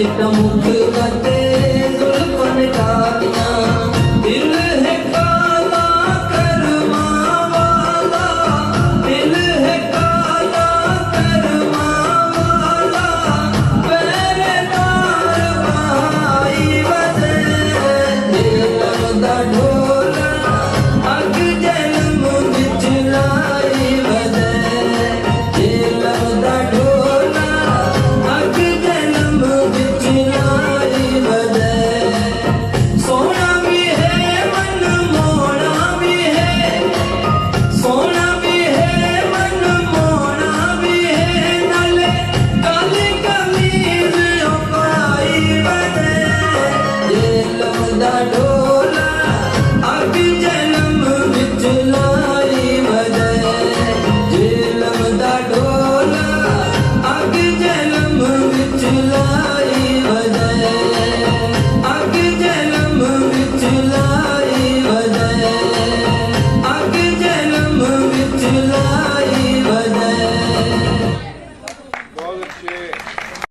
चिट्टा मुख गते जुल्फन कालियां दिल है काला करवा वाला दिल है काला करवा वाला पहरेदार भाई बजे दिल दा ढोला अग जन्म विच लाई बजे दिल दा ढोला अग जन्म विच लाई बजे सोना भी है मन मोना भी है सोना भी है मन मोना भी है नाले काली कमीज पाई बजे दिल दा ढोला अग जन्म विच लाई बजे दिल दा ढोला अग जन्म विच लाई बजे अग जन्म विच लाई बजे अग जन्म विच लाई बजे। बहुत अच्छे।